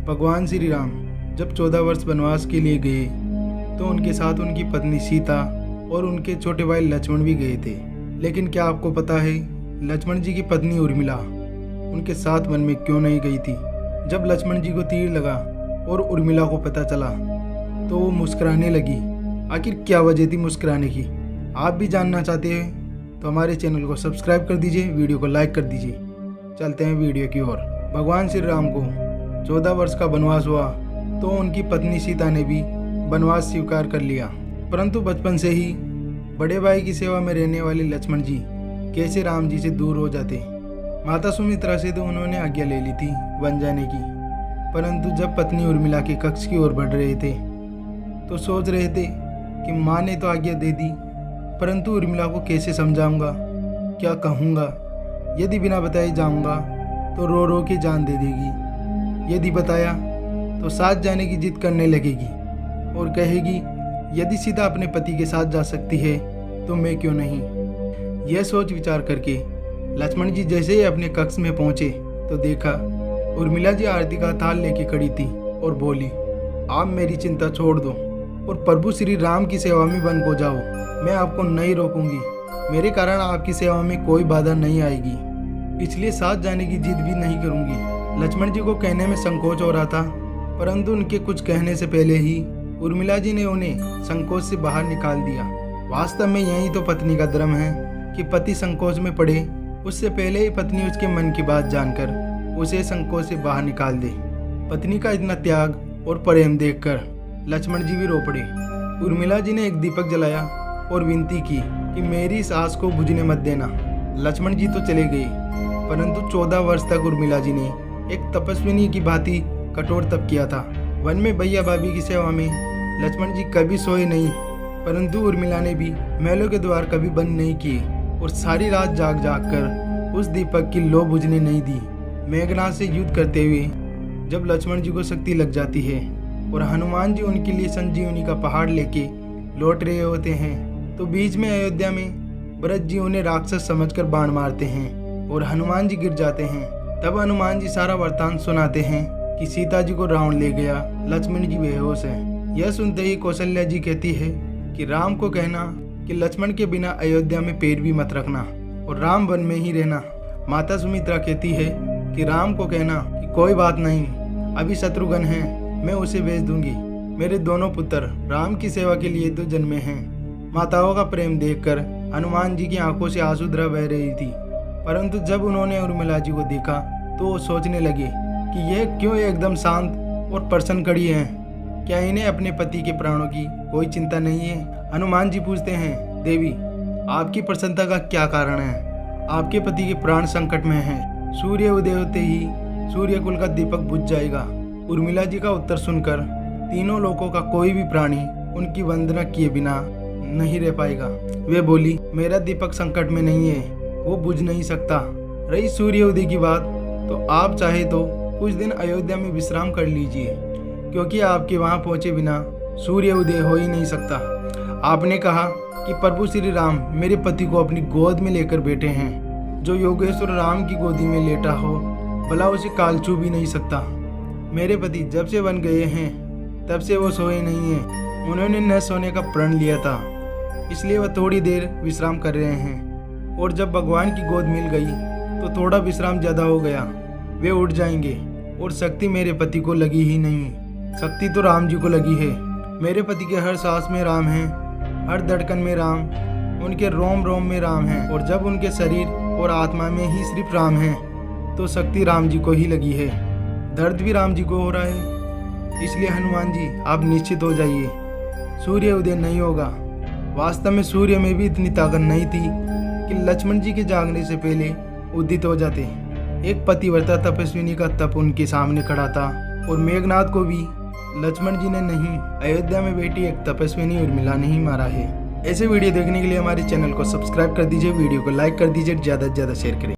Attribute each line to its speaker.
Speaker 1: भगवान श्री राम जब 14 वर्ष वनवास के लिए गए तो उनके साथ उनकी पत्नी सीता और उनके छोटे भाई लक्ष्मण भी गए थे। लेकिन क्या आपको पता है लक्ष्मण जी की पत्नी उर्मिला उनके साथ वन में क्यों नहीं गई थी? जब लक्ष्मण जी को तीर लगा और उर्मिला को पता चला तो वो मुस्कुराने लगी। आखिर क्या वजह थी मुस्कुराने की? आप भी जानना चाहते हैं तो हमारे चैनल को सब्सक्राइब कर दीजिए, वीडियो को लाइक कर दीजिए। चलते हैं वीडियो की ओर। भगवान श्री राम को 14 वर्ष का वनवास हुआ तो उनकी पत्नी सीता ने भी वनवास स्वीकार कर लिया। परंतु बचपन से ही बड़े भाई की सेवा में रहने वाले लक्ष्मण जी कैसे राम जी से दूर हो जाते? माता सुमित्रा से तो उन्होंने आज्ञा ले ली थी वन जाने की, परंतु जब पत्नी उर्मिला के कक्ष की ओर बढ़ रहे थे तो सोच रहे थे कि माँ ने तो आज्ञा दे दी, परंतु उर्मिला को कैसे समझाऊंगा, क्या कहूँगा? यदि बिना बताए जाऊंगा तो रो रो के जान दे देगी, यदि बताया तो साथ जाने की जिद करने लगेगी और कहेगी यदि सीता अपने पति के साथ जा सकती है तो मैं क्यों नहीं। यह सोच विचार करके लक्ष्मण जी जैसे ही अपने कक्ष में पहुंचे तो देखा उर्मिला जी आरती का थाल लेके खड़ी थी और बोली, आप मेरी चिंता छोड़ दो और प्रभु श्री राम की सेवा में वन को जाओ। मैं आपको नहीं रोकूंगी, मेरे कारण आपकी सेवा में कोई बाधा नहीं आएगी, इसलिए साथ जाने की जिद भी नहीं करूंगी। लक्ष्मण जी को कहने में संकोच हो रहा था, परंतु उनके कुछ कहने से पहले ही उर्मिला जी ने उन्हें संकोच से बाहर निकाल दिया। वास्तव में यही तो पत्नी का धर्म है कि पति संकोच में पड़े उससे पहले ही पत्नी उसके मन की बात जानकर उसे संकोच से बाहर निकाल दे। पत्नी का इतना त्याग और प्रेम देखकर लक्ष्मण जी भी रो पड़े। उर्मिला जी ने एक दीपक जलाया और विनती की कि मेरी सास को बुझने मत देना। लक्ष्मण जी तो चले गए, परंतु 14 वर्ष तक उर्मिला जी ने एक तपस्विनी की भांति कठोर तप किया था। वन में भैया भाभी की सेवा में लक्ष्मण जी कभी सोए नहीं, परंतु उर्मिला ने भी महलों के द्वार कभी बंद नहीं किए और सारी रात जाग जाग कर उस दीपक की लो बुझने नहीं दी। मेघनाथ से युद्ध करते हुए जब लक्ष्मण जी को शक्ति लग जाती है और हनुमान जी उनके लिए संजीवनी का पहाड़ लेके लौट रहे होते हैं तो बीच में अयोध्या में भरत जी उन्हें राक्षस समझकर बाण मारते हैं और हनुमान जी गिर जाते हैं। तब हनुमान जी सारा वृत्तांत सुनाते हैं कि सीता जी को रावण ले गया, लक्ष्मण जी बेहोश हैं। यह सुनते ही कौशल्या जी कहती है कि राम को कहना कि लक्ष्मण के बिना अयोध्या में पैर भी मत रखना और राम वन में ही रहना। माता सुमित्रा कहती है कि राम को कहना कि कोई बात नहीं, अभी शत्रुघ्न है, मैं उसे भेज दूंगी। मेरे दोनों पुत्र राम की सेवा के लिए तो जन्मे हैं। माताओं का प्रेम देखकर हनुमान जी की आंखों से आंसू बह रही थी, परंतु जब उन्होंने उर्मिला जी को देखा तो वो सोचने लगे कि यह क्यों एकदम शांत और प्रसन्न खड़ी हैं। क्या इन्हें अपने पति के प्राणों की कोई चिंता नहीं है? हनुमान जी पूछते हैं, देवी आपकी प्रसन्नता का क्या कारण है? आपके पति के प्राण संकट में हैं। सूर्य उदय होते ही सूर्यकुल का दीपक बुझ जाएगा। उर्मिला जी का उत्तर सुनकर तीनों लोगों का कोई भी प्राणी उनकी वंदना किए बिना नहीं रह पाएगा। वे बोली, मेरा दीपक संकट में नहीं है, वो बुझ नहीं सकता। रही सूर्य उदय की बात, तो आप चाहे तो कुछ दिन अयोध्या में विश्राम कर लीजिए, क्योंकि आपके वहां पहुंचे बिना सूर्य उदय हो ही नहीं सकता। आपने कहा कि प्रभु श्री राम मेरे पति को अपनी गोद में लेकर बैठे हैं। जो योगेश्वर राम की गोदी में लेटा हो भला उसे काल छू भी नहीं सकता। मेरे पति जब से वन गए हैं तब से वो सोए नहीं हैं। उन्होंने न सोने का प्रण लिया था, इसलिए वह थोड़ी देर विश्राम कर रहे हैं और जब भगवान की गोद मिल गई तो थोड़ा विश्राम ज़्यादा हो गया, वे उठ जाएंगे। और शक्ति मेरे पति को लगी ही नहीं, शक्ति तो राम जी को लगी है। मेरे पति के हर सांस में राम है, हर धड़कन में राम, उनके रोम रोम में राम है। और जब उनके शरीर और आत्मा में ही सिर्फ राम है तो शक्ति राम जी को ही लगी है। दर्द भी राम जी को हो रहा है, इसलिए हनुमान जी आप निश्चित हो जाइए, सूर्य उदय नहीं होगा। वास्तव में सूर्य में भी इतनी ताकत नहीं थी कि लक्ष्मण जी के जागने से पहले उदित हो जाते। एक पतिव्रता तपस्विनी का तप उनके सामने खड़ा था और मेघनाथ को भी लक्ष्मण जी ने नहीं, अयोध्या में बैठी एक तपस्विनी उर्मिला ने ही मारा है। ऐसे वीडियो देखने के लिए हमारे चैनल को सब्सक्राइब कर दीजिए, वीडियो को लाइक कर दीजिए, ज़्यादा से ज़्यादा शेयर करें।